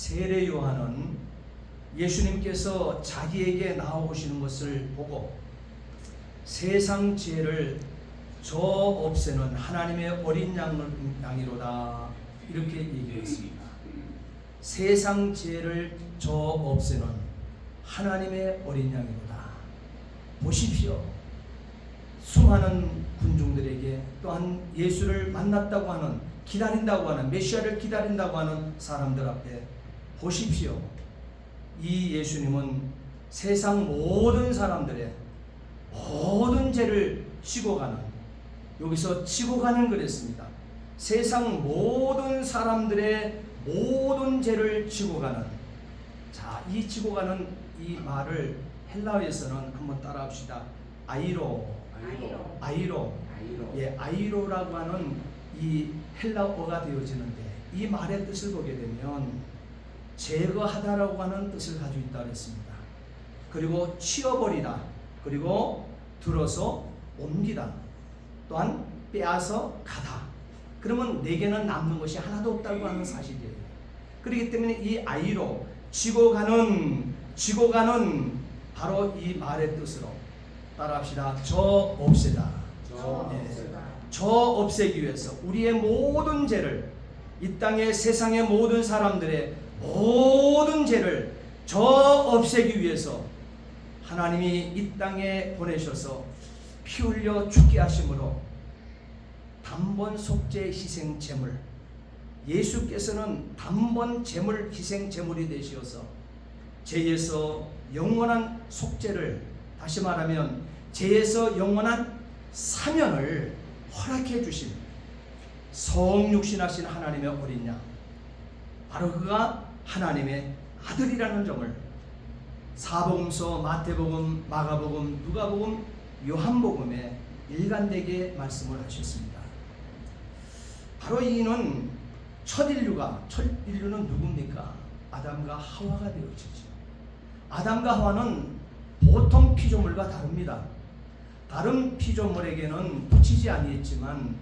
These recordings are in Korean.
세례 요한은 예수님께서 자기에게 나오시는 것을 보고 세상 죄를 저 없애는 하나님의 어린 양이로다 이렇게 얘기했습니다. 세상 죄를 저 없애는 하나님의 어린 양이로다. 보십시오. 수많은 군중들에게 또한 예수를 만났다고 하는, 기다린다고 하는, 메시아를 기다린다고 하는 사람들 앞에 보십시오. 이 예수님은 세상 모든 사람들의 모든 죄를 지고 가는, 여기서 지고 가는 그랬습니다. 세상 모든 사람들의 모든 죄를 지고 가는, 자, 이 지고 가는 이 말을 헬라어에서는 한번 따라합시다. 아이로. 예, 아이로라고 하는 이 헬라어가 되어지는데 이 말의 뜻을 보게 되면 제거하다라고 하는 뜻을 가지고 있다고 했습니다. 그리고 치워버리다, 그리고 들어서 옮기다, 또한 빼앗아 가다. 그러면 내게는 남는 것이 하나도 없다고 하는 사실이에요. 그렇기 때문에 이 아이로, 지고 가는 바로 이 말의 뜻으로 따라합시다. 저 없애다. 저 없애기 위해서 우리의 모든 죄를, 이 땅의 세상의 모든 사람들의 모든 죄를 저 없애기 위해서 하나님이 이 땅에 보내셔서 피 흘려 죽게 하심으로 단번 속죄 희생 제물, 예수께서는 단번 제물 희생 제물이 되시어서 죄에서 영원한 속죄를, 다시 말하면 죄에서 영원한 사면을 허락해 주신 성육신하신 하나님의 어린 양, 바로 그가 하나님의 아들이라는 점을 사복음서, 마태복음, 마가복음, 누가복음, 요한복음에 일관되게 말씀을 하셨습니다. 바로 이는 첫 인류는 누굽니까? 아담과 하와가 되어지죠. 아담과 하와는 보통 피조물과 다릅니다. 다른 피조물에게는 붙이지 아니했지만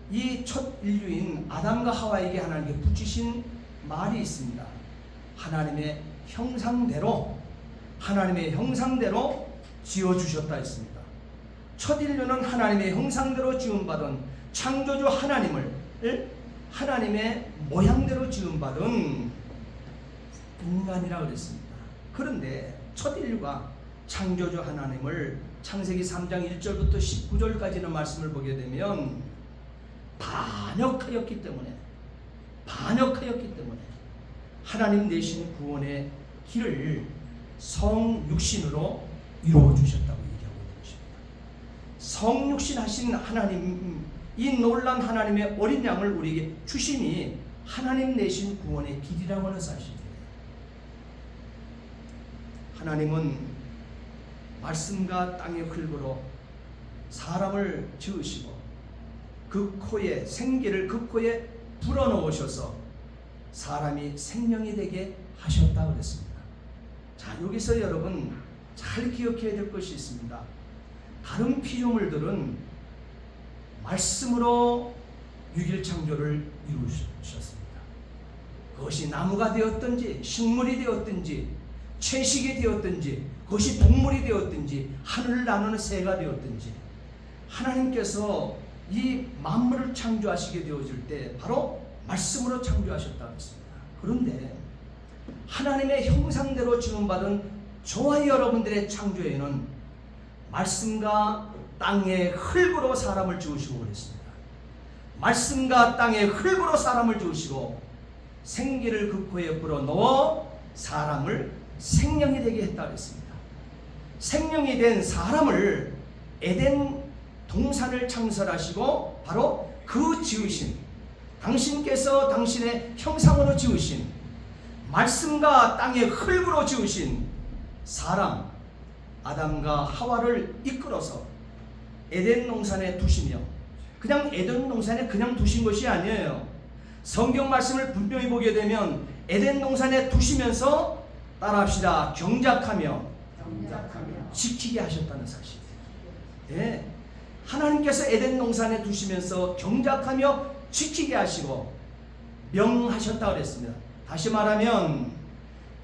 이 첫 인류인 아담과 하와에게 하나님께 붙이신 말이 있습니다. 하나님의 형상대로 지어주셨다 했습니다. 첫 인류는 하나님의 형상대로 지음받은 창조주 하나님의 모양대로 지음받은 인간이라고 그랬습니다. 그런데 첫 인류가 창조주 하나님을 창세기 3장 1절부터 19절까지는 말씀을 보게 되면 반역하였기 때문에 하나님 내신 구원의 길을 성육신으로 이루어 주셨다고 얘기하고 있는 것입니다. 성육신하신 하나님, 이 놀란 하나님의 어린 양을 우리에게 주심이 하나님 내신 구원의 길이라고 하는 사실이에요. 하나님은 말씀과 땅의 흙으로 사람을 지으시고 그 코에, 생기를 그 코에 불어넣으셔서 사람이 생명이 되게 하셨다고 그랬습니다. 자, 여기서 여러분 잘 기억해야 될 것이 있습니다. 다른 피조물들은 말씀으로 육일 창조를 이루셨습니다. 그것이 나무가 되었든지 식물이 되었든지 채식이 되었든지 그것이 동물이 되었든지 하늘을 나누는 새가 되었든지 하나님께서 이 만물을 창조하시게 되어질 때 바로 말씀으로 창조하셨다고 했습니다. 그런데 하나님의 형상대로 지음받은 저와 여러분들의 창조에는 말씀과 땅의 흙으로 사람을 지으시고 그랬습니다. 말씀과 땅의 흙으로 사람을 지으시고 생기를 그 코에 불어넣어 사람을 생명이 되게 했다고 했습니다. 생명이 된 사람을 에덴 동산을 창설하시고 바로 그 지으신, 당신께서 당신의 형상으로 지으신, 말씀과 땅의 흙으로 지으신 사람 아담과 하와를 이끌어서 에덴 동산에 두시며, 그냥 에덴 동산에 그냥 두신 것이 아니에요. 성경 말씀을 분명히 보게 되면 에덴 동산에 두시면서 따라합시다. 경작하며 지키게 하셨다는 사실. 예. 하나님께서 에덴 동산에 두시면서 경작하며 지키게 하시고 명하셨다고 그랬습니다. 다시 말하면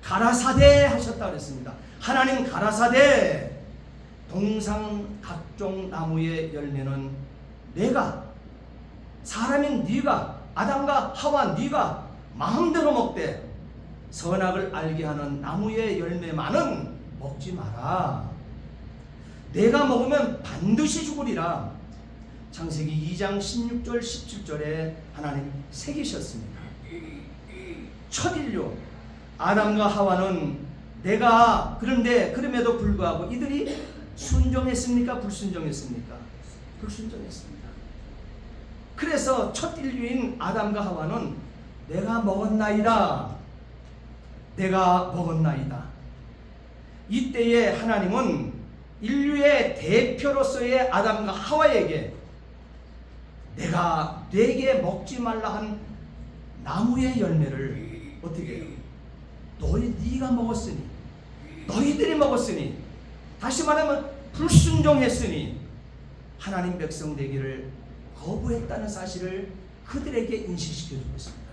가라사대 하셨다 그랬습니다. 하나님 가라사대 동상 각종 나무의 열매는 내가 사람인 네가 아담과 하와 네가 마음대로 먹되 선악을 알게 하는 나무의 열매만은 먹지 마라. 내가 먹으면 반드시 죽으리라. 창세기 2장 16절 17절에 하나님 새기셨습니다. 첫 인류 아담과 하와는 내가 그런데 그럼에도 불구하고 이들이 순종했습니까? 불순종했습니까? 불순종했습니다. 그래서 첫 인류인 아담과 하와는 내가 먹었나이다. 내가 먹었나이다. 이때에 하나님은 인류의 대표로서의 아담과 하와에게 내가 네게 먹지 말라 한 나무의 열매를 어떻게 해요? 네가 먹었으니, 너희들이 먹었으니, 다시 말하면 불순종했으니 하나님 백성 되기를 거부했다는 사실을 그들에게 인식시켜주고 있습니다.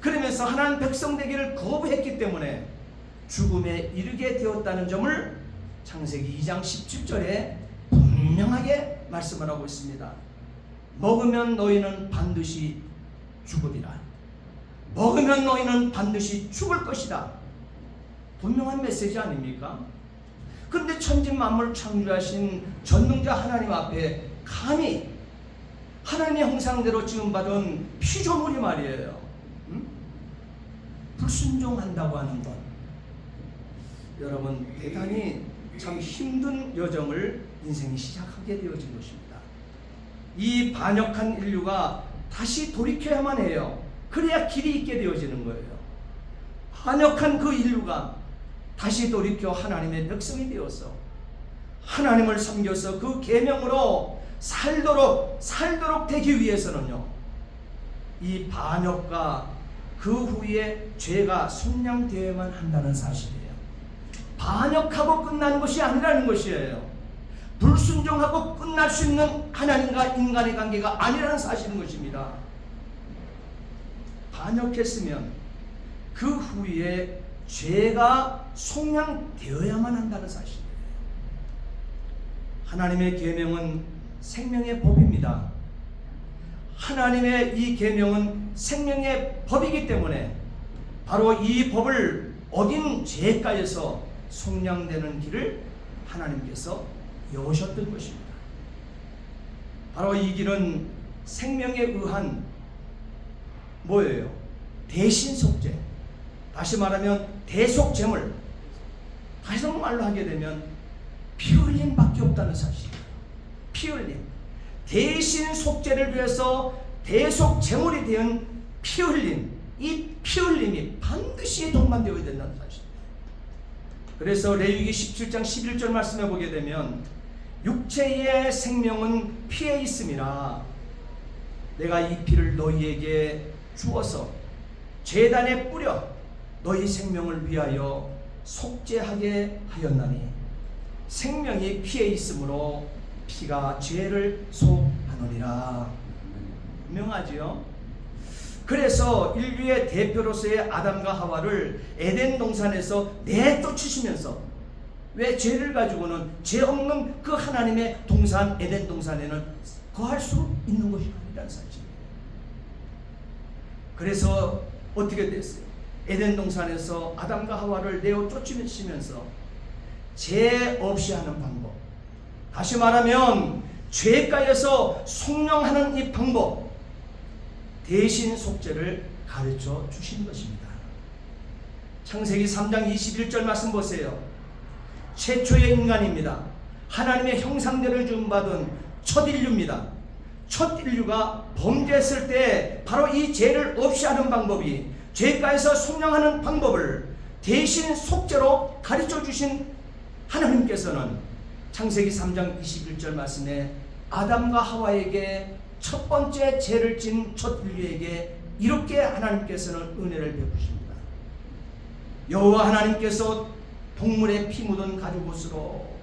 그러면서 하나님 백성 되기를 거부했기 때문에 죽음에 이르게 되었다는 점을 창세기 2장 17절에 분명하게 말씀을 하고 있습니다. 먹으면 너희는 반드시 죽으리라. 먹으면 너희는 반드시 죽을 것이다. 분명한 메시지 아닙니까? 그런데 천지만물 창조하신 전능자 하나님 앞에 감히 하나님의 형상대로 지음받은 피조물이 말이에요. 불순종한다고 하는 것. 여러분 대단히 참 힘든 여정을 인생이 시작하게 되어진 것입니다. 이 반역한 인류가 다시 돌이켜야만 해요. 그래야 길이 있게 되어지는 거예요. 반역한 그 인류가 다시 돌이켜 하나님의 백성이 되어서 하나님을 섬겨서 그 계명으로 살도록 되기 위해서는요, 이 반역과 그 후에 죄가 속량되어야만 한다는 사실이에요. 반역하고 끝나는 것이 아니라는 것이에요. 불순종하고 끝날 수 있는 하나님과 인간의 관계가 아니라는 사실인 것입니다. 반역했으면 그 후에 죄가 속량되어야만 한다는 사실이에요. 하나님의 계명은 생명의 법입니다. 하나님의 이 계명은 생명의 법이기 때문에 바로 이 법을 어긴 죄가에서 속량되는 길을 하나님께서 여셨던 것입니다. 바로 이 길은 생명에 의한 뭐예요? 대신속죄, 다시 말하면 대속제물, 다시 말로 하게 되면 피 흘림밖에 없다는 사실이에요. 피 흘림, 대신 속죄를 위해서 대속제물이 된 피 흘림, 이 피 흘림이 반드시 동반되어야 된다는 사실이에요. 그래서 레위기 17장 11절 말씀해 보게 되면 육체의 생명은 피에 있음이라 내가 이 피를 너희에게 주어서 제단에 뿌려 너희 생명을 위하여 속죄하게 하였나니 생명이 피에 있으므로 피가 죄를 속하느니라. 분명하지요? 그래서 인류의 대표로서의 아담과 하와를 에덴 동산에서 내쫓으시면서, 왜 죄를 가지고는 죄 없는 그 하나님의 동산 에덴 동산에는 거할 수 있는 것이 아니라는 사실이에요. 그래서 어떻게 됐어요? 에덴 동산에서 아담과 하와를 내어 쫓으시면서 죄 없이 하는 방법, 다시 말하면 죄가에서 속량하는 이 방법, 대신 속죄를 가르쳐 주신 것입니다. 창세기 3장 21절 말씀 보세요. 최초의 인간입니다. 하나님의 형상대로 지음받은 첫 인류입니다. 첫 인류가 범죄했을 때 바로 이 죄를 없이 하는 방법이, 죄가에서 속량하는 방법을 대신 속죄로 가르쳐 주신 하나님께서는 창세기 3장 21절 말씀에 아담과 하와에게 첫 번째 죄를 진 첫 인류에게 이렇게 하나님께서는 은혜를 베푸십니다. 여호와 하나님께서 동물의 피 묻은 가죽옷으로,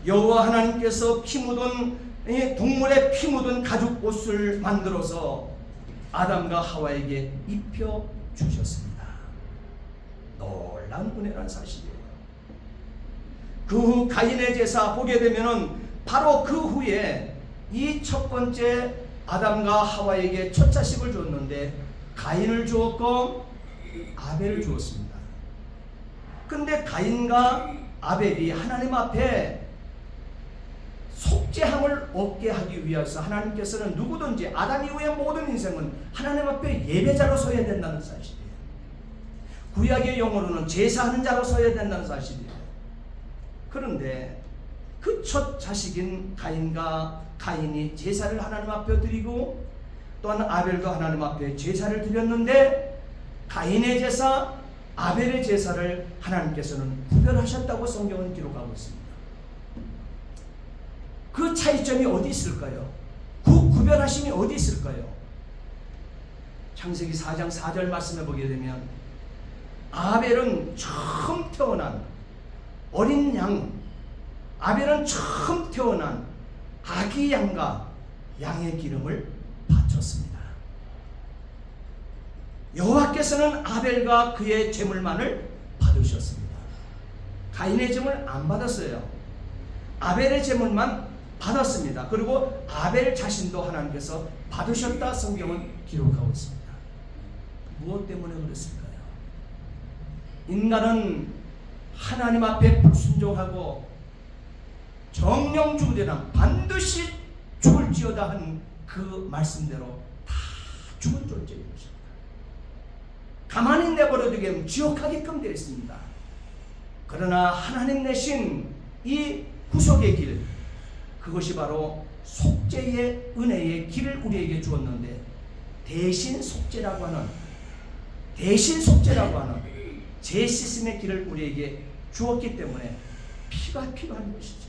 여호와 하나님께서 피 묻은 동물의 피 묻은 가죽옷을 만들어서 아담과 하와에게 입혀 주셨습니다. 놀라운 은혜라는 사실이에요. 그 후 가인의 제사 보게 되면은 바로 그 후에 이 첫 번째 아담과 하와에게 첫 자식을 줬는데 가인을 주었고 아벨을 주었습니다. 근데 가인과 아벨이 하나님 앞에 속죄함을 얻게 하기 위해서 하나님께서는 누구든지 아담 이후의 모든 인생은 하나님 앞에 예배자로 서야 된다는 사실이에요. 구약의 용어로는 제사하는 자로 서야 된다는 사실이에요. 그런데 그 첫 자식인 가인이 제사를 하나님 앞에 드리고 또한 아벨도 하나님 앞에 제사를 드렸는데 가인의 제사, 아벨의 제사를 하나님께서는 구별하셨다고 성경은 기록하고 있습니다. 그 차이점이 어디 있을까요? 그 구별하심이 어디 있을까요? 창세기 4장 4절 말씀해 보게 되면 아벨은 처음 태어난 어린 양, 아벨은 처음 태어난 아기 양과 양의 기름을 바쳤습니다. 여호와께서는 아벨과 그의 제물만을 받으셨습니다. 가인의 제물 안 받았어요. 아벨의 제물만 받았습니다. 그리고 아벨 자신도 하나님께서 받으셨다 성경은 기록하고 있습니다. 무엇 때문에 그랬을까요? 인간은 하나님 앞에 불순종하고 정령 죽으리라 반드시 죽을지어다 한 그 말씀대로 다 죽을 존재인 것입니다. 가만히 내버려두게 지옥 가게끔 되어 있습니다. 그러나 하나님 내신 이 구속의 길, 그것이 바로 속죄의 은혜의 길을 우리에게 주었는데 대신 속죄라고 하는 제시스의 길을 우리에게 주었기 때문에 피가 필요한 것이죠.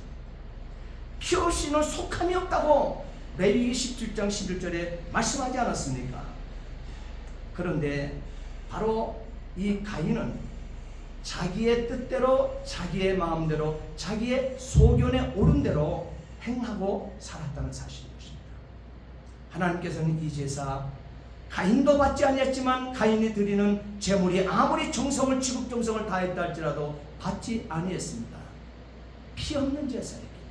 피 없이는 속함이 없다고 레위기 17장 11절에 말씀하지 않았습니까? 그런데 바로 이 가인은 자기의 뜻대로, 자기의 마음대로, 자기의 소견에 옳은 대로 행하고 살았다는 사실인 것입니다. 하나님께서는 이 제사 가인도 받지 아니했지만 가인이 드리는 제물이 아무리 정성을 지극정성을 다했다 할지라도 받지 아니했습니다. 피 없는 제사였기 때문에.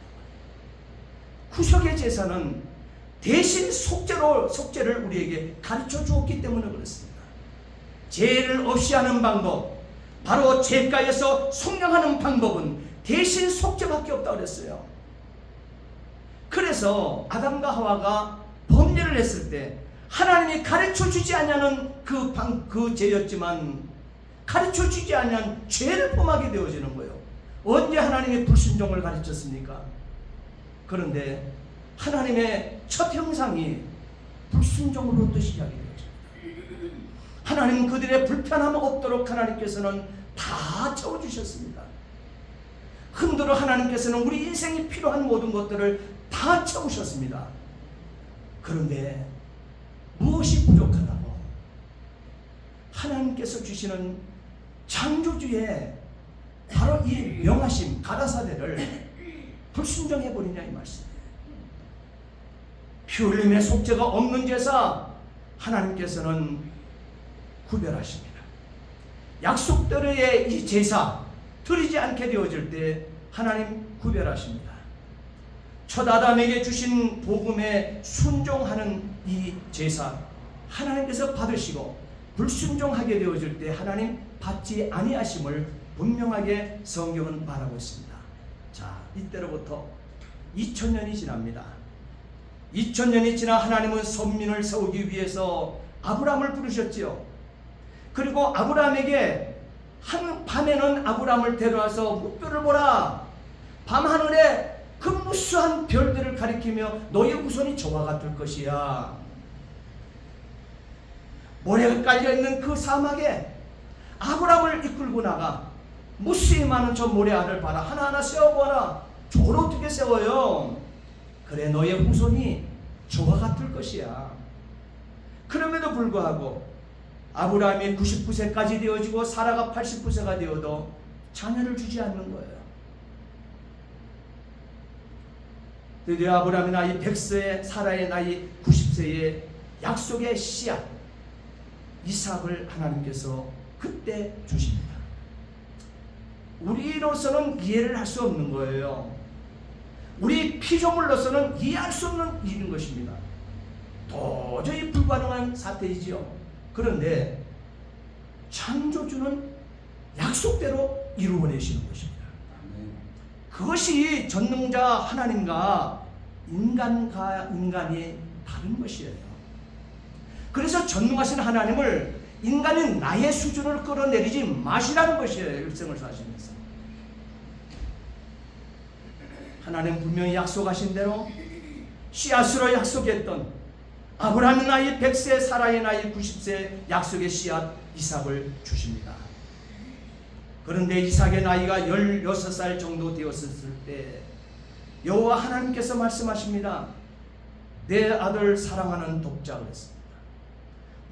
구속의 제사는 대신 속죄를 우리에게 가르쳐 주었기 때문에 그렇습니다. 죄를 없이 하는 방법, 바로 죄가에서 속량하는 방법은 대신 속죄밖에 없다고 그랬어요. 그래서 아담과 하와가 범죄를 했을 때 하나님이 가르쳐 주지 않냐는 그 죄였지만 가르쳐 주지 않냐는 죄를 범하게 되어지는 거예요. 언제 하나님의 불순종을 가르쳤습니까? 그런데 하나님의 첫 형상이 불순종으로부터 시작이 되어집니다. 하나님 그들의 불편함 없도록 하나님께서는 다 채워주셨습니다. 흔들어 하나님께서는 우리 인생이 필요한 모든 것들을 다 채우셨습니다. 그런데 무엇이 부족하다고? 하나님께서 주시는 창조주의 바로 이 명하심, 가라사대를 불순종해버리냐 이 말씀. 피 흘림의 속죄가 없는 제사 하나님께서는 구별하십니다. 약속대로의 이 제사 드리지 않게 되어질 때 하나님 구별하십니다. 첫 아담에게 주신 복음에 순종하는 이 제사 하나님께서 받으시고 불순종하게 되어질 때 하나님 받지 아니하심을 분명하게 성경은 말하고 있습니다. 자, 이때로부터 2000년이 지납니다. 2000년이 지나 하나님은 선민을 세우기 위해서 아브라함을 부르셨지요. 그리고 아브라함에게 한 밤에는 아브라함을 데려와서 무뼈를 보라. 밤하늘에 그 무수한 별들을 가리키며 너의 후손이 저와 같을 것이야. 모래가 깔려있는 그 사막에 아브라함을 이끌고 나가 무수히 많은 저 모래알을 봐라. 하나하나 세워보라. 저걸 어떻게 세워요? 그래 너의 후손이 저와 같을 것이야. 그럼에도 불구하고 아브라함이 99세까지 되어지고 사라가 89세가 되어도 자녀를 주지 않는 거예요. 드디어 아브라함의 나이 100세에 사라의 나이 90세에 약속의 씨앗, 이삭을 하나님께서 그때 주십니다. 우리로서는 이해를 할 수 없는 거예요. 우리 피조물로서는 이해할 수 없는 일인 것입니다. 도저히 불가능한 사태이지요. 그런데 창조주는 약속대로 이루어내시는 것입니다. 그것이 전능자 하나님과 인간이 다른 것이에요. 그래서 전능하신 하나님을 인간인 나의 수준을 끌어내리지 마시라는 것이에요. 일생을 사시면서 하나님 분명히 약속하신 대로 씨앗으로 약속했던 아브라함의 나이 100세, 사라의 나이 90세 약속의 씨앗 이삭을 주십니다. 그런데 이삭의 나이가 16살 정도 되었을 때 여호와 하나님께서 말씀하십니다. 내 아들 사랑하는 독자 그랬습니다.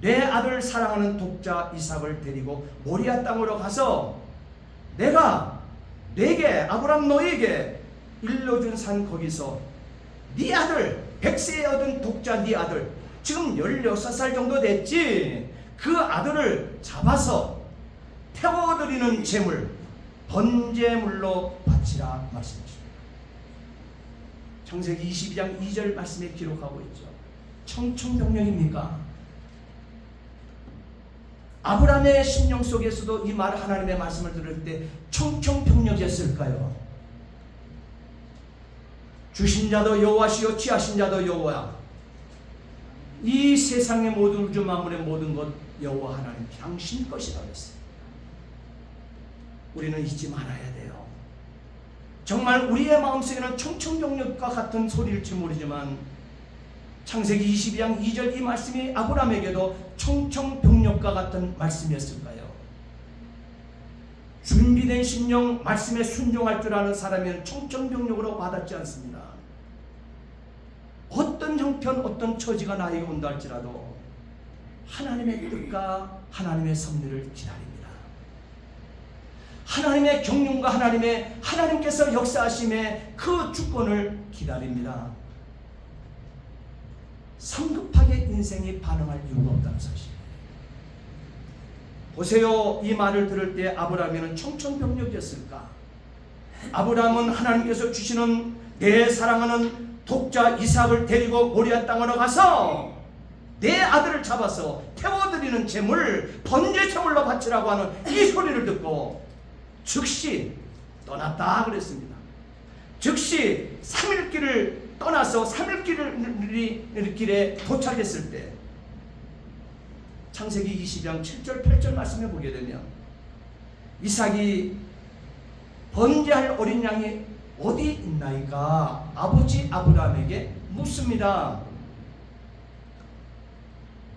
내 아들 사랑하는 독자 이삭을 데리고 모리아 땅으로 가서 내가 내게 아브라함 너에게 일러준 산 거기서 네 아들 100세에 얻은 독자 네 아들 지금 16살 정도 됐지. 그 아들을 잡아서 태워드리는 제물 번제물로 바치라 말씀하십니다. 창세기 22장 2절 말씀에 기록하고 있죠. 청청병력입니까? 아브라함의 심령 속에서도 이 말 하나님의 말씀을 들을 때 청청병력이었을까요? 주신 자도 여호와시요 취하신 자도 여호와. 이 세상의 모든 우주 만물의 모든 것 여호와 하나님 당신 것이라고 했어요. 우리는 잊지 말아야 돼요. 정말 우리의 마음속에는 청청병력과 같은 소리일지 모르지만 창세기 22장 2절 이 말씀이 아브라함에게도 청청병력과 같은 말씀이었을까요? 준비된 심령 말씀에 순종할 줄 아는 사람은 청청병력으로 받았지 않습니다. 어떤 형편 어떤 처지가 나에게 온다 할지라도 하나님의 뜻과 하나님의 섭리를 기다립니다. 하나님의 경륜과 하나님께서 역사하심의 그 주권을 기다립니다. 성급하게 인생이 반응할 이유가 없다는 사실. 보세요. 이 말을 들을 때 아브라함에는 청천벽력이었을까? 아브라함은 하나님께서 주시는 내 사랑하는 독자 이삭을 데리고 모리아 땅으로 가서 내 아들을 잡아서 태워드리는 제물 번제 제물로 바치라고 하는 이 소리를 듣고 즉시 떠났다 그랬습니다. 즉시 3일 길을 떠나서 3일 길에 도착했을 때 창세기 20장 7절 8절 말씀에 보게 되면 이삭이 번제할 어린 양이 어디 있나이까 아버지 아브라함에게 묻습니다.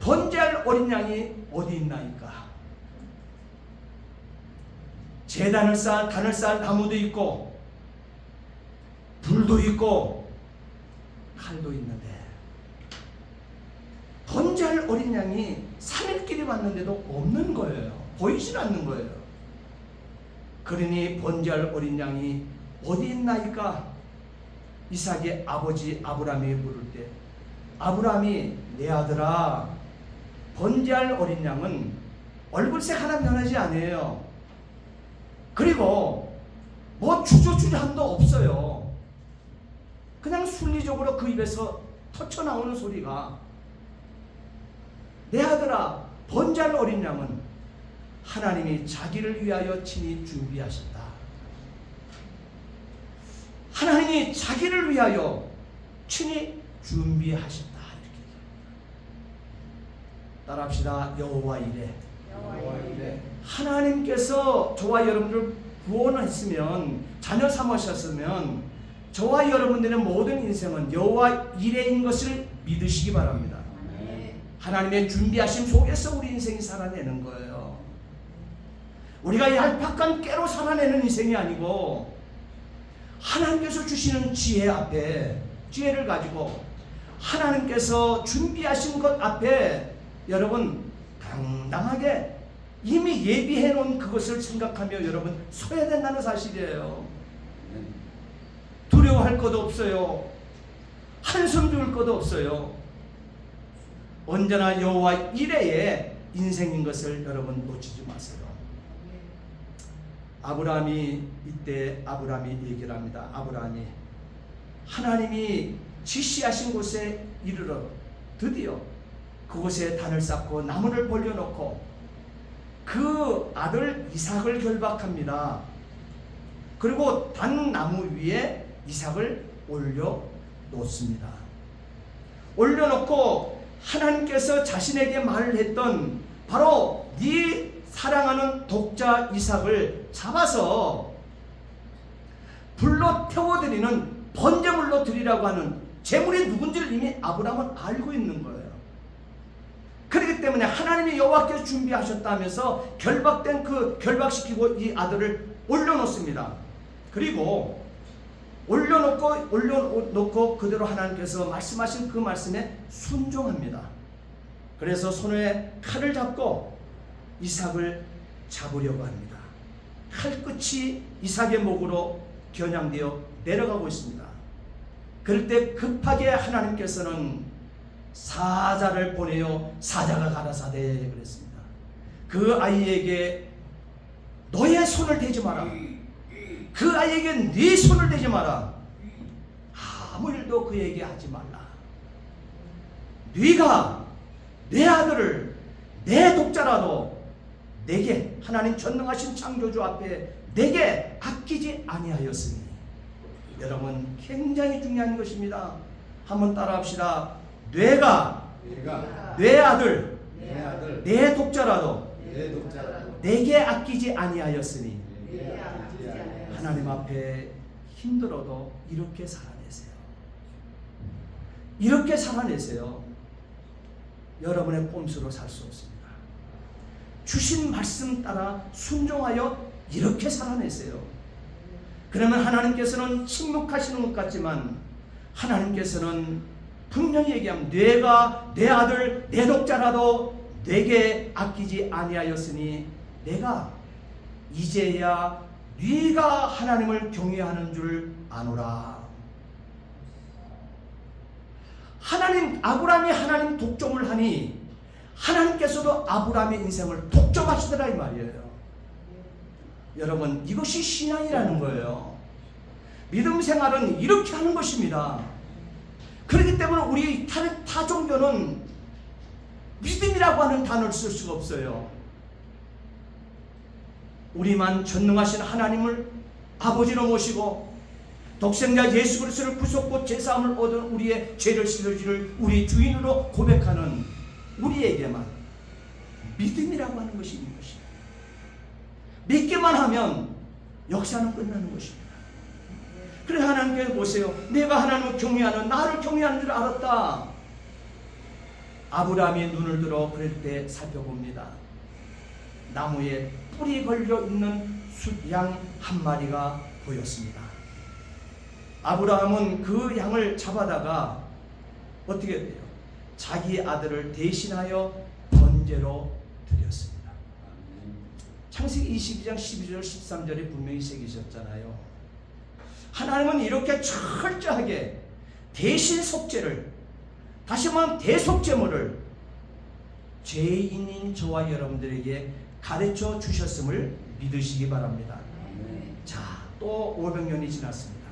번제할 어린 양이 어디 있나이까? 제단을 쌓은 단을 쌓은 나무도 있고 불도 있고 칼도 있는데 번제할 어린 양이 3일길이 왔는데도 없는 거예요. 보이질 않는 거예요. 그러니 번제할 어린 양이 어디 있나이까? 이삭의 아버지 아브라함이 물을 때 아브라함이 내 아들아 번제할 어린 양은 얼굴색 하나 변하지 않아요. 그리고 뭐 주저주저함도 없어요. 그냥 순리적으로 그 입에서 터쳐나오는 소리가 내 아들아 번제할 어린 양은 하나님이 자기를 위하여 친히 준비하셨다. 하나님이 자기를 위하여 친히 준비하셨다. 이렇게 따라합시다. 여호와 이레. 하나님께서 저와 여러분들 구원했으면 자녀 삼으셨으면 저와 여러분들의 모든 인생은 여호와 이레인 것을 믿으시기 바랍니다. 하나님의 준비하심 속에서 우리 인생이 살아내는 거예요. 우리가 얄팍한 깨로 살아내는 인생이 아니고 하나님께서 주시는 지혜 앞에 지혜를 가지고 하나님께서 준비하신 것 앞에 여러분 당당하게 이미 예비해 놓은 그것을 생각하며 여러분 서야 된다는 사실이에요. 두려워할 것도 없어요. 한숨 둘 것도 없어요. 언제나 여호와 이레에 인생인 것을 여러분 놓치지 마세요. 아브라함이 이때 얘기를 합니다. 아브라함이 하나님이 지시하신 곳에 이르러 드디어 그곳에 단을 쌓고 나무를 벌려놓고 그 아들 이삭을 결박합니다. 그리고 단 나무 위에 이삭을 올려놓습니다. 올려놓고 하나님께서 자신에게 말을 했던 바로 네 사랑하는 독자 이삭을 잡아서 불로 태워드리는 번제물로 드리라고 하는 제물이 누군지를 이미 아브라함은 알고 있는 거예요. 그렇기 때문에 하나님이 여호와께서 준비하셨다면서 결박시키고 이 아들을 올려놓습니다. 그리고 올려놓고 그대로 하나님께서 말씀하신 그 말씀에 순종합니다. 그래서 손에 칼을 잡고 이삭을 잡으려고 합니다. 칼끝이 이삭의 목으로 겨냥되어 내려가고 있습니다. 그럴 때 급하게 하나님께서는 사자를 보내어 사자가 가라사대 그랬습니다. 그 아이에게 너의 손을 대지 마라. 그 아이에게 네 손을 대지 마라. 아무 일도 그에게 하지 말라. 네가 내 아들을 내 독자라도 내게 하나님 전능하신 창조주 앞에 내게 아끼지 아니하였으니. 여러분 굉장히 중요한 것입니다. 한번 따라합시다. 내가 내 아들 내 독자라도 내게 아끼지 아니하였으니. 하나님 앞에 힘들어도 이렇게 살아내세요. 이렇게 살아내세요. 여러분의 꼼수로 살 수 없습니다. 주신 말씀 따라 순종하여 이렇게 살아내세요. 그러면 하나님께서는 침묵하시는 것 같지만 하나님께서는 분명히 얘기하면 내가 내 아들 내 독자라도 내게 아끼지 아니하였으니 내가 이제야 네가 하나님을 경외하는 줄 아노라. 아브라함이 하나님 독점을 하니 하나님께서도 아브라함의 인생을 독점하시더라 이 말이에요. 여러분 이것이 신앙이라는 거예요. 믿음 생활은 이렇게 하는 것입니다. 그렇기 때문에 우리 타 종교는 믿음이라고 하는 단어를 쓸 수가 없어요. 우리만 전능하신 하나님을 아버지로 모시고 독생자 예수 그리스도를 부속고 제사함을 얻은 우리의 죄를 씻어주를 우리 주인으로 고백하는 우리에게만 믿음이라고 하는 것이 있는 것입니다. 믿기만 하면 역사는 끝나는 것입니다. 그래 하나님께서 보세요. 내가 하나님을 경외하는 나를 경외하는 줄 알았다. 아브라함이 눈을 들어 그럴 때 살펴봅니다. 나무에 뿔이 걸려 있는 숫양 한 마리가 보였습니다. 아브라함은 그 양을 잡아다가 어떻게 돼요? 자기 아들을 대신하여 번제로 드렸습니다. 창세기 22장 12절 13절에 분명히 새기셨잖아요. 하나님은 이렇게 철저하게 대신 속죄를, 다시 말하면 대속제물을 죄인인 저와 여러분들에게 가르쳐 주셨음을 믿으시기 바랍니다. 자, 또 500년이 지났습니다.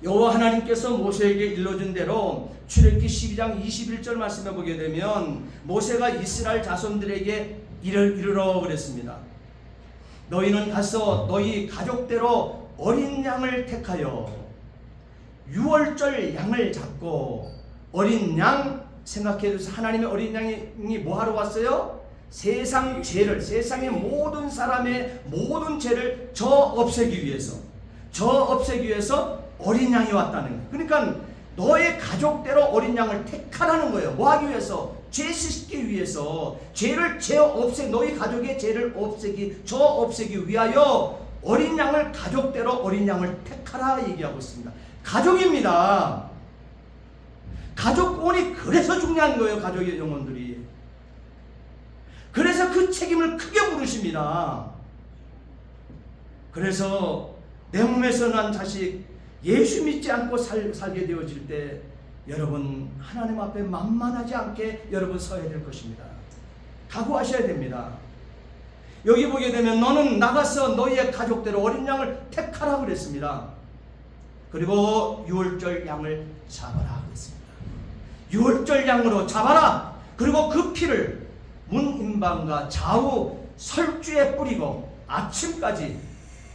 여호와 하나님께서 모세에게 일러준 대로 출애굽기 12장 21절 말씀에 보게 되면 모세가 이스라엘 자손들에게 이르러 그랬습니다. 너희는 가서 너희 가족대로 어린 양을 택하여 유월절 양을 잡고, 어린 양 생각해주세요. 하나님의 어린 양이 뭐하러 왔어요? 세상 죄를, 세상의 모든 사람의 모든 죄를 없애기 위해서 어린 양이 왔다는 거예요. 그러니까 너의 가족대로 어린 양을 택하라는 거예요. 뭐 하기 위해서? 죄 씻기 위해서, 너희 가족의 죄를 없애기 위하여 어린 양을, 가족대로 어린 양을 택하라 얘기하고 있습니다. 가족입니다. 가족권이 그래서 중요한 거예요. 가족의 영혼들이. 그래서 그 책임을 크게 물으십니다. 그래서 내 몸에서 난 자식 예수 믿지 않고 살게 되어질 때 여러분 하나님 앞에 만만하지 않게 여러분 서야 될 것입니다. 각오하셔야 됩니다. 여기 보게 되면 너는 나가서 너희의 가족대로 어린 양을 택하라 그랬습니다. 그리고 유월절 양을 잡아라 그랬습니다. 유월절 양으로 잡아라. 그리고 그 피를 문 인방과 좌우 설주에 뿌리고 아침까지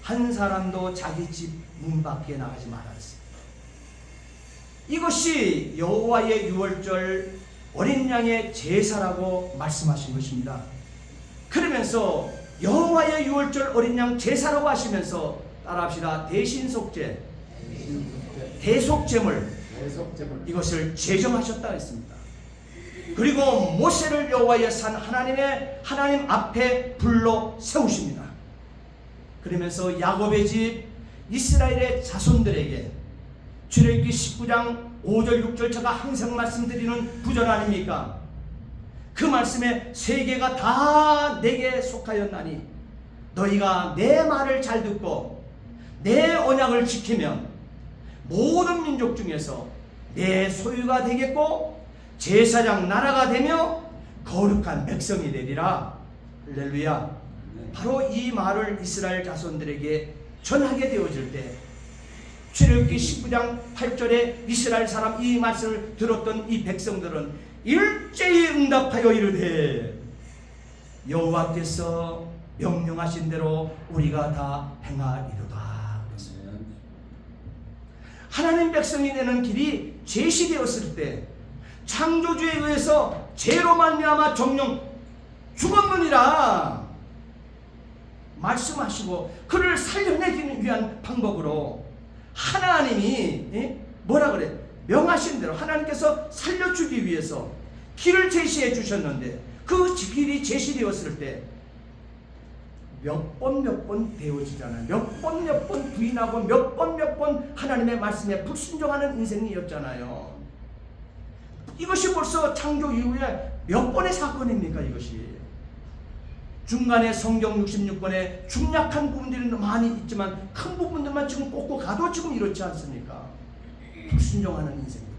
한 사람도 자기 집 문 밖에 나가지 말라 했습니다. 이것이 여호와의 유월절 어린 양의 제사라고 말씀하신 것입니다. 그러면서 여호와의 유월절 어린 양 제사라고 하시면서 따라합시다. 대신속죄, 대속제물 이것을 제정하셨다 했습니다. 그리고 모세를 여호와의 산 하나님 앞에 불러 세우십니다. 그러면서 야곱의 집 이스라엘의 자손들에게 출애굽기 19장 5절 6절 제가 항상 말씀드리는 구절 아닙니까? 그 말씀에 세계가 다 내게 속하였나니 너희가 내 말을 잘 듣고 내 언약을 지키면 모든 민족 중에서 내 소유가 되겠고 제사장 나라가 되며 거룩한 백성이 되리라. 할렐루야. 바로 이 말을 이스라엘 자손들에게 전하게 되어질 때 출애굽기 19장 8절에 이스라엘 사람 이 말씀을 들었던 이 백성들은 일제히 응답하여 이르되 여호와께서 명령하신 대로 우리가 다 행하리로다. 하나님 백성이 되는 길이 제시되었을 때 창조주에 의해서 죄로 말미암아 정령 죽었느니라 말씀하시고 그를 살려내기 위한 방법으로 하나님이 뭐라 그래? 명하신 대로 하나님께서 살려주기 위해서 길을 제시해 주셨는데 그 길이 제시되었을 때 몇 번 되어지잖아요. 몇 번 부인하고 몇 번 하나님의 말씀에 불순종하는 인생이었잖아요. 이것이 벌써 창조 이후에 몇 번의 사건입니까? 이것이 중간에 성경 66권에 중약한 부분들이 많이 있지만 큰 부분들만 지금 꽂고 가도 지금 이렇지 않습니까? 불순종하는 인생들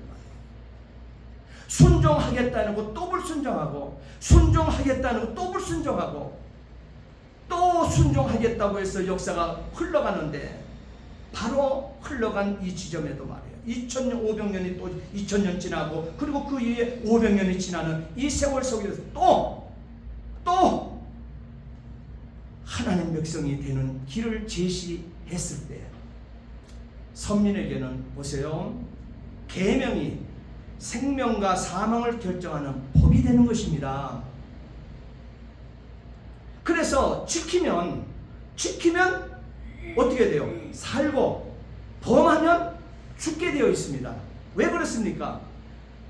순종하겠다는 거 또 불순종하고 순종하겠다는 거 또 불순종하고 또 순종하겠다고 해서 역사가 흘러가는데 바로 흘러간 이 지점에도 말이에요. 2500년이 또 2000년 지나고 그리고 그 이후에 500년이 지나는 이 세월 속에서 또 하나님 백성이 되는 길을 제시했을 때 선민에게는 보세요. 계명이 생명과 사망을 결정하는 법이 되는 것입니다. 그래서 지키면 어떻게 돼요? 살고 범하면 죽게 되어 있습니다. 왜 그렇습니까?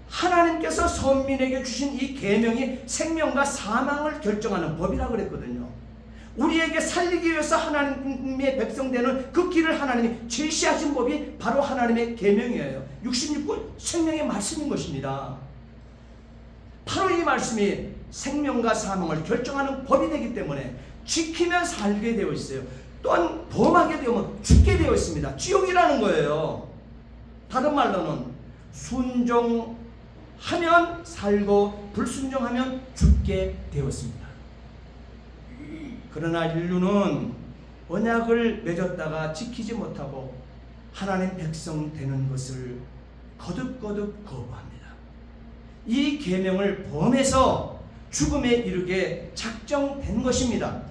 하나님께서 선민에게 주신 이 계명이 생명과 사망을 결정하는 법이라고 그랬거든요. 우리에게 살리기 위해서 하나님의 백성 되는 그 길을 하나님이 제시하신 법이 바로 하나님의 계명이에요. 66권 생명의 말씀인 것입니다. 바로 이 말씀이 생명과 사망을 결정하는 법이 되기 때문에 지키면 살게 되어 있어요. 또한 범하게 되면 죽게 되어 있습니다. 지옥이라는 거예요. 다른 말로는 순종하면 살고 불순종하면 죽게 되었습니다. 그러나 인류는 언약을 맺었다가 지키지 못하고 하나님 백성 되는 것을 거듭거듭 거부합니다. 이 계명을 범해서 죽음에 이르게 작정된 것입니다.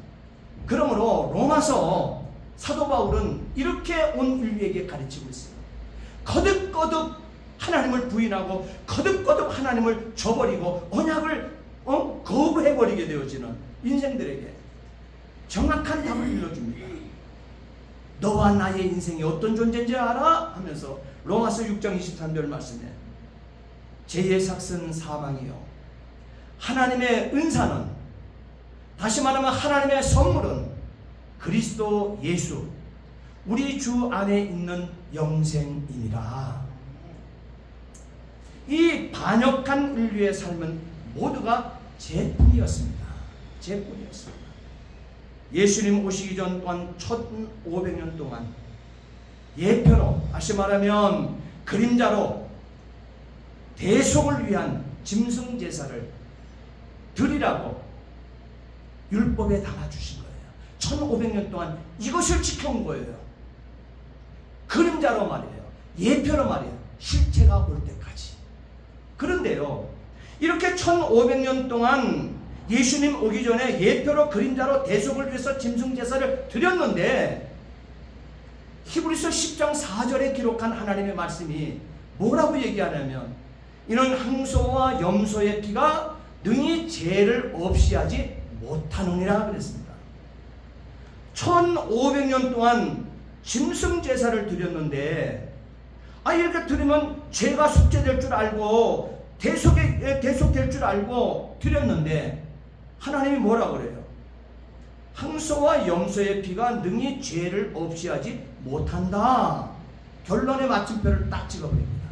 그러므로 로마서 사도 바울은 이렇게 온 인류에게 가르치고 있어요. 거듭거듭 하나님을 부인하고 거듭거듭 하나님을 저버리고 언약을 거부해버리게 되어지는 인생들에게 정확한 답을 일러줍니다. 너와 나의 인생이 어떤 존재인지 알아? 하면서 로마서 6장 23절 말씀에 죄의 삭은 사망이요 하나님의 은사는 다시 말하면 하나님의 선물은 그리스도 예수 우리 주 안에 있는 영생이니라. 이 반역한 인류의 삶은 모두가 죄뿐이었습니다. 죄뿐이었습니다. 예수님 오시기 전 또한 1500년 동안 예표로 다시 말하면 그림자로 대속을 위한 짐승 제사를 드리라고 율법에 담아주신 거예요. 1500년 동안 이것을 지켜온 거예요. 그림자로 말이에요. 예표로 말이에요. 실체가 올 때까지. 그런데요, 이렇게 1500년 동안 예수님 오기 전에 예표로 그림자로 대속을 위해서 짐승제사를 드렸는데, 히브리서 10장 4절에 기록한 하나님의 말씀이 뭐라고 얘기하냐면, 이는 항소와 염소의 피가 능히 죄를 없이 하지 못하느니라 그랬습니다. 1500년 동안 짐승 제사를 드렸는데, 이렇게 드리면 죄가 속죄될 줄 알고 대속될 줄 알고 드렸는데, 하나님이 뭐라 그래요? 항소와 염소의 피가 능히 죄를 없이 하지 못한다. 결론의 마침표를 딱 찍어버립니다.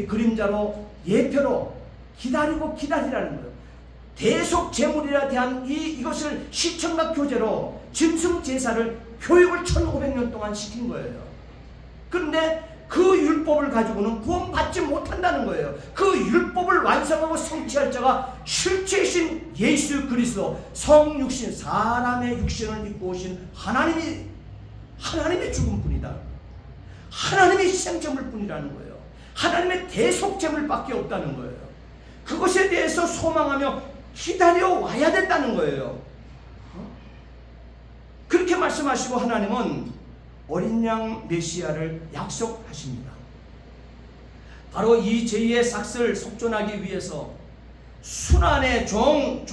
그림자로 예표로 기다리라는 거예요. 대속 제물이라 대한 이것을 시청각 교제로 짐승 제사를 교육을 1500년 동안 시킨 거예요. 그런데 그 율법을 가지고는 구원받지 못한다는 거예요. 그 율법을 완성하고 성취할 자가 실체이신 예수 그리스도, 성육신, 사람의 육신을 입고 오신 하나님의 죽음뿐이다. 하나님의 희생제물뿐이라는 거예요. 하나님의 대속제물밖에 없다는 거예요. 그것에 대해서 소망하며 기다려와야 된다는 거예요. 그렇게 말씀하시고 하나님은 어린 양 메시아를 약속하십니다. 바로 이 죄의 삭슬 속존하기 위해서 순환의 종,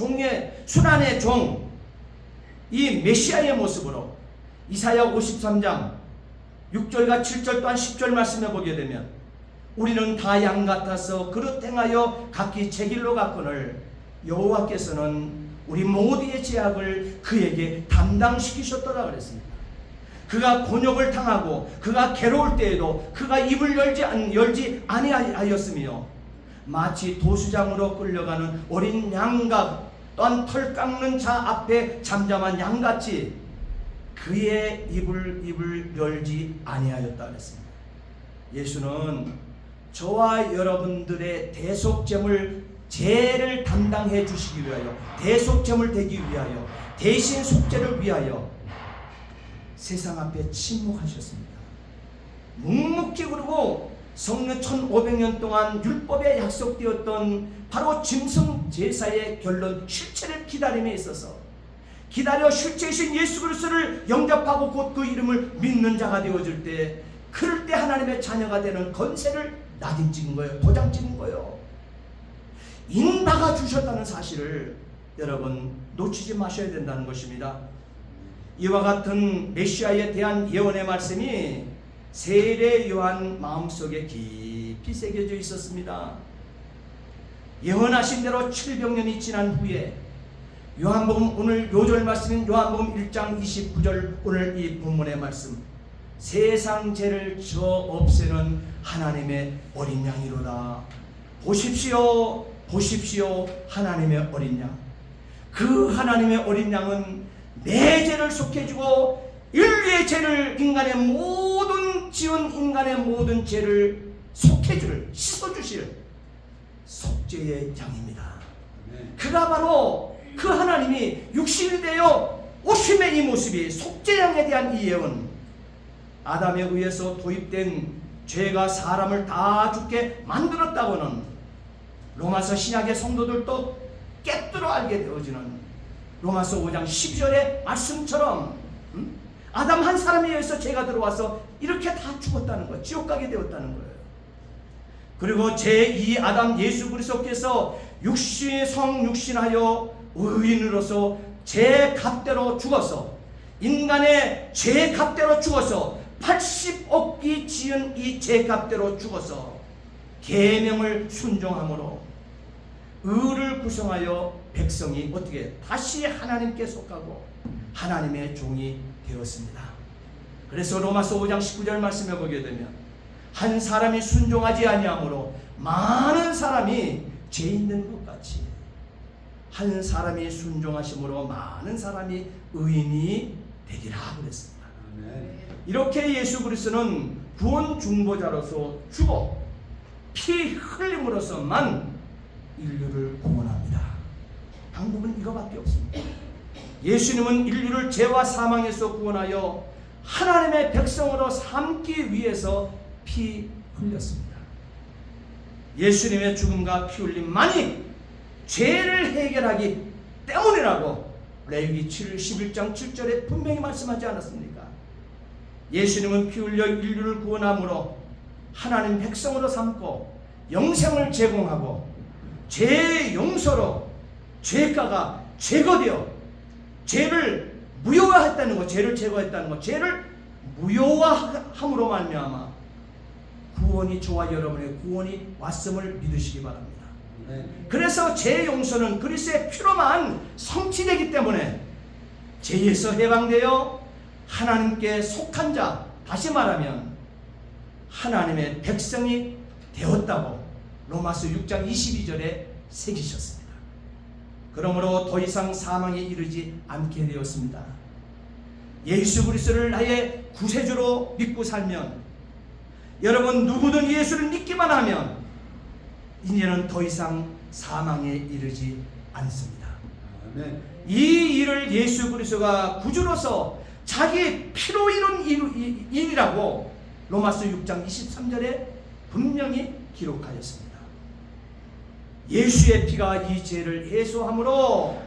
이 메시아의 모습으로 이사야 53장 6절과 7절 또한 10절 말씀해 보게 되면, 우리는 다 양 같아서 그릇 행하여 각기 제 길로 갔거늘 여호와께서는 우리 모두의 죄악을 그에게 담당시키셨더라 그랬습니다. 그가 곤욕을 당하고 그가 괴로울 때에도 그가 입을 열지 아니하였으며, 마치 도수장으로 끌려가는 어린 양과 또한 털 깎는 자 앞에 잠잠한 양같이 그의 입을 열지 아니하였다 그랬습니다. 예수는 저와 여러분들의 대속제물, 죄를 담당해 주시기 위하여, 대속제물 되기 위하여, 대신 속죄를 위하여 세상 앞에 침묵하셨습니다. 묵묵히 그러고 성령 1500년 동안 율법에 약속되었던 바로 짐승 제사의 결론, 실체를 기다림에 있어서 기다려 실체이신 예수 그리스도를 영접하고 곧 그 이름을 믿는 자가 되어질 때, 그럴 때 하나님의 자녀가 되는 건세를 낙인 찍은 거예요. 도장 찍은 거예요. 인박아 주셨다는 사실을 여러분 놓치지 마셔야 된다는 것입니다. 이와 같은 메시아에 대한 예언의 말씀이 세례 요한 마음속에 깊이 새겨져 있었습니다. 예언하신 대로 700년이 지난 후에 요한복음, 오늘 요절 말씀인 요한복음 1장 29절, 오늘 이 본문의 말씀, 세상 죄를 저 없애는 하나님의 어린 양이로다. 보십시오, 보십시오, 하나님의 어린 양. 그 하나님의 어린 양은 내 죄를 속해주고 인류의 죄를, 인간의 모든 지은 인간의 모든 죄를 속해줄, 씻어주실 속죄의 양입니다. 그가 바로 그 하나님이 육신이 되어 오심의 이 모습이 속죄양에 대한 이 예언, 아담에 의해서 도입된 죄가 사람을 다 죽게 만들었다고는 로마서 신약의 성도들도 깨뜨려 알게 되어지는 로마서 5장 12절의 말씀처럼 아담 한 사람에 의해서 죄가 들어와서 이렇게 다 죽었다는 거예요. 지옥 가게 되었다는 거예요. 그리고 제2 아담 예수 그리스도께서 성육신하여 의인으로서 제 값대로 죽어서, 인간의 제 값대로 죽어서 80억기 지은 이 제 값대로 죽어서 계명을 순종함으로 의를 구성하여 백성이 어떻게 다시 하나님께 속하고 하나님의 종이 되었습니다. 그래서 로마서 5장 19절 말씀해 보게 되면, 한 사람이 순종하지 아니하므로 많은 사람이 죄 있는 것 같이 한 사람이 순종하심으로 많은 사람이 의인이 되리라 그랬습니다. 이렇게 예수 그리스도는 구원 중보자로서 죽어 피 흘림으로서만 인류를 구원합니다. 방법은 이거밖에 없습니다. 예수님은 인류를 죄와 사망에서 구원하여 하나님의 백성으로 삼기 위해서 피 흘렸습니다. 예수님의 죽음과 피 흘림만이 죄를 해결하기 때문이라고 레위기 11장 7절에 분명히 말씀하지 않았습니까? 예수님은 피 흘려 인류를 구원함으로 하나님 백성으로 삼고 영생을 제공하고 죄의 용서로 죄가가 제거되어 죄를 무효화했다는 것, 죄를 제거했다는 것, 죄를 무효화함으로 말미암아 구원이 저와 여러분의 구원이 왔음을 믿으시기 바랍니다. 그래서 죄 용서는 그리스도의 피로만 성취되기 때문에 죄에서 해방되어 하나님께 속한 자, 다시 말하면 하나님의 백성이 되었다고 로마서 6장 22절에 새기셨습니다. 그러므로 더 이상 사망에 이르지 않게 되었습니다. 예수 그리스도를 나의 구세주로 믿고 살면, 여러분 누구든 예수를 믿기만 하면 이제는 더 이상 사망에 이르지 않습니다. 아멘. 이 일을 예수 그리스도가 구주로서 자기 피로 이룬 일이라고 로마서 6장 23절에 분명히 기록하였습니다. 예수의 피가 이 죄를 해소함으로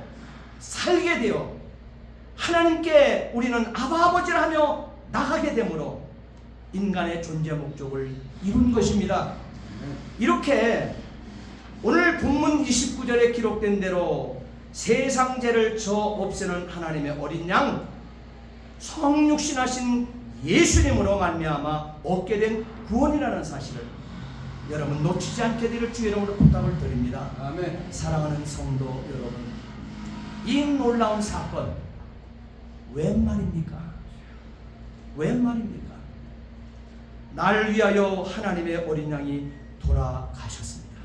살게 되어 하나님께 우리는 아바 아버지를 하며 나가게 되므로 인간의 존재 목적을 이룬 것입니다. 이렇게 오늘 본문 29절에 기록된 대로 세상 죄를 저 없애는 하나님의 어린 양 성육신하신 예수님으로 말미암아 얻게 된 구원이라는 사실을 여러분 놓치지 않게 되기를 주의 이름으로 부탁을 드립니다. 아멘. 사랑하는 성도 여러분, 이 놀라운 사건 웬 말입니까? 웬 말입니까? 나를 위하여 하나님의 어린 양이 돌아가셨습니다.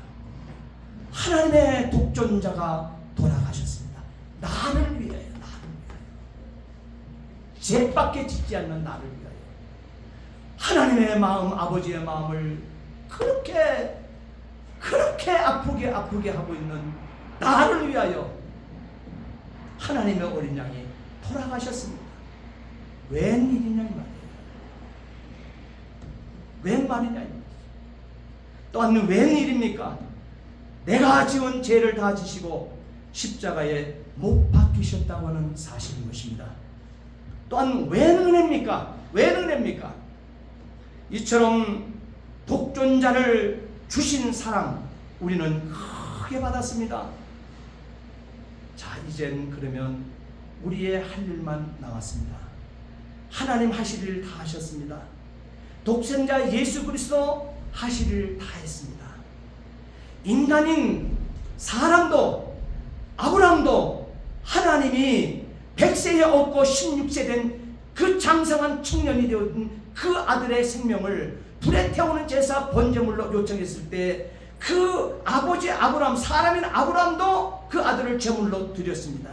하나님의 독존자가 돌아가셨습니다. 나를 위하여, 나를 위하여. 죄밖에 짓지 않는 나를 위하여. 하나님의 마음, 아버지의 마음을 그렇게 아프게 하고 있는 나를 위하여 하나님의 어린 양이 돌아가셨습니다. 웬일이냐 이 말이에요. 웬 말이냐 이 말이에요. 또한 웬일입니까? 내가 지은 죄를 다 지시고 십자가에 못 박히셨다고 하는 사실인 것입니다. 또한 웬 은혜입니까? 웬 은혜입니까? 이처럼 독존자를 주신 사랑 우리는 크게 받았습니다. 자, 이젠 그러면 우리의 할 일만 남았습니다. 하나님 하실 일 다 하셨습니다. 독생자 예수 그리스도 하실 일 다 했습니다. 인간인 사람도 아브라함도 하나님이 100세에 얻고 16세 된 그 장성한 청년이 되었던 그 아들의 생명을 불에 태우는 제사 번제물로 요청했을 때 그 아버지 아브라함, 사람인 아브라함도 그 아들을 제물로 드렸습니다.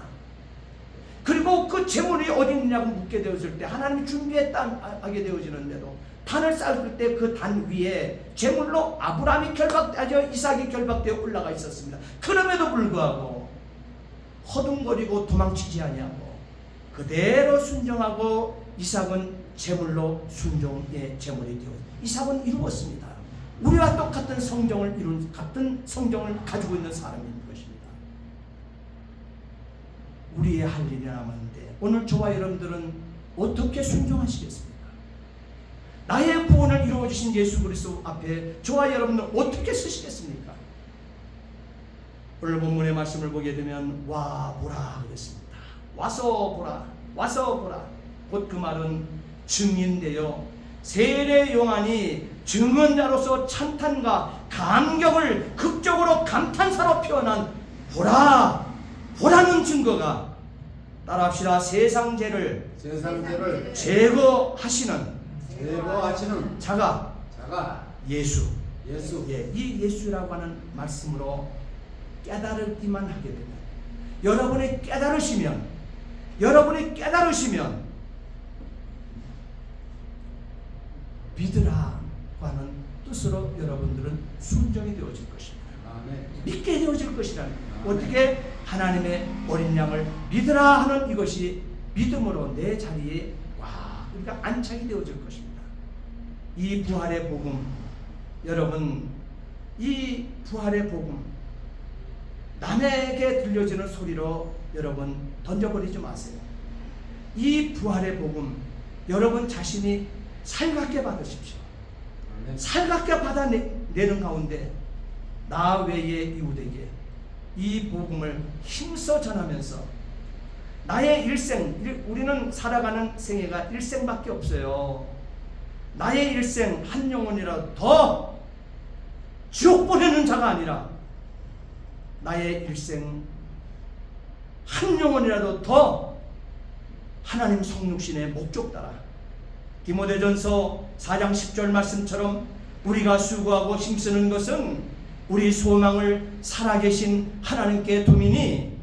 그리고 그 제물이 어디 있느냐고 묻게 되었을 때 하나님이 준비했다 하게 되어지는데도 단을 쌓을 때 그 단 위에 제물로 아브라함이 이삭이 결박되어 올라가 있었습니다. 그럼에도 불구하고 허둥거리고 도망치지 아니하고 그대로 순종하고 이삭은 제물로 순종의 제물이 되어 이삭은 이루었습니다. 우리와 똑같은 성정을 이룬 같은 성정을 가지고 있는 사람인 것입니다. 우리의 할 일이 남았는데 오늘 저와 여러분들은 어떻게 순종하시겠습니까? 나의 구원을 이루어주신 예수 그리스도 앞에 저와 여러분은 어떻게 서시겠습니까? 오늘 본문의 말씀을 보게 되면 와 보라 그랬습니다. 와서 보라, 와서 보라. 곧 그 말은 증인되어 세례 요한이 증언자로서 찬탄과 감격을 극적으로 감탄사로 표현한 보라, 보라는 증거가 따라합시다. 세상 죄를 제거하시는 자가 예수. 예, 이 예수라고 하는 말씀으로 깨달기만 하게 되면 여러분이 깨달으시면 믿으라고 하는 뜻으로 여러분들은 순종이 되어질 것입니다. 아멘. 믿게 되어질 것이라는 거예요. 어떻게 하나님의 어린 양을 믿으라 하는 이것이 믿음으로 내 자리에 우리가 안착이 되어질 것입니다. 이 부활의 복음, 여러분, 이 부활의 복음 남에게 들려지는 소리로 여러분 던져버리지 마세요. 이 부활의 복음 여러분 자신이 살갑게 받으십시오. 살갑게 받아내는 가운데 나 외의 이웃에게 이 복음을 힘써 전하면서 나의 일생, 우리는 살아가는 생애가 일생밖에 없어요. 나의 일생 한 영혼이라도 더 지옥 보내는 자가 아니라 나의 일생 한 영혼이라도 더 하나님 성육신의 목적 따라 디모데전서 4장 10절 말씀처럼 우리가 수고하고 힘쓰는 것은 우리 소망을 살아계신 하나님께 두미니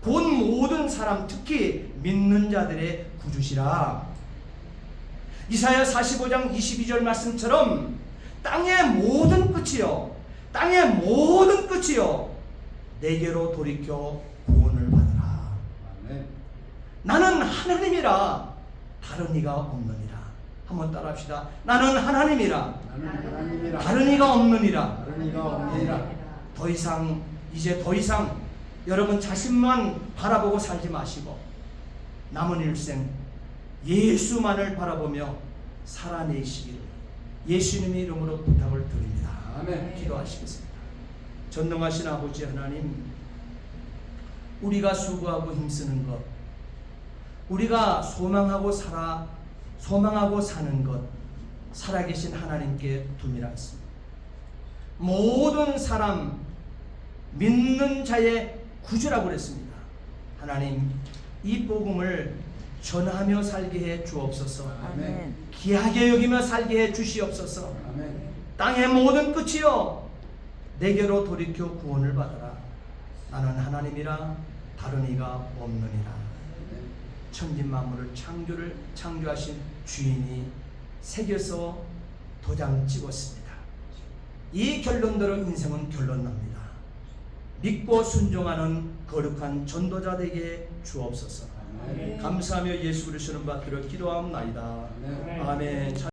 곧 모든 사람 특히 믿는 자들의 구주시라. 이사야 45장 22절 말씀처럼 땅의 모든 끝이요 땅의 모든 끝이요 내게로 돌이켜 구원을 받으라. 아멘. 나는 하나님이라 다른 이가 없느니라. 한번 따라합시다. 나는 하나님이라 다른 이가 없느니라. 이제 더 이상 여러분 자신만 바라보고 살지 마시고 남은 일생 예수만을 바라보며 살아내시기를 예수님의 이름으로 부탁을 드립니다. 아멘. 기도하시겠습니다. 전능하신 아버지 하나님, 우리가 수고하고 힘쓰는 것, 우리가 소망하고 사는 것, 살아계신 하나님께 둠이라 했습니다. 모든 사람 믿는 자의 구주라고 그랬습니다. 하나님, 이 복음을 전하며 살게 해 주옵소서. 아멘. 귀하게 여기며 살게 해 주시옵소서. 아멘. 땅의 모든 끝이요 내게로 돌이켜 구원을 받아라. 나는 하나님이라 다른 이가 없느니라. 천진 만물을 창조하신 주인이 새겨서 도장 찍었습니다. 이 결론대로 인생은 결론납니다. 믿고 순종하는 거룩한 전도자 되게 주옵소서. 감사하며 예수 그리스도를 받들어 기도하옵나이다. 아멘.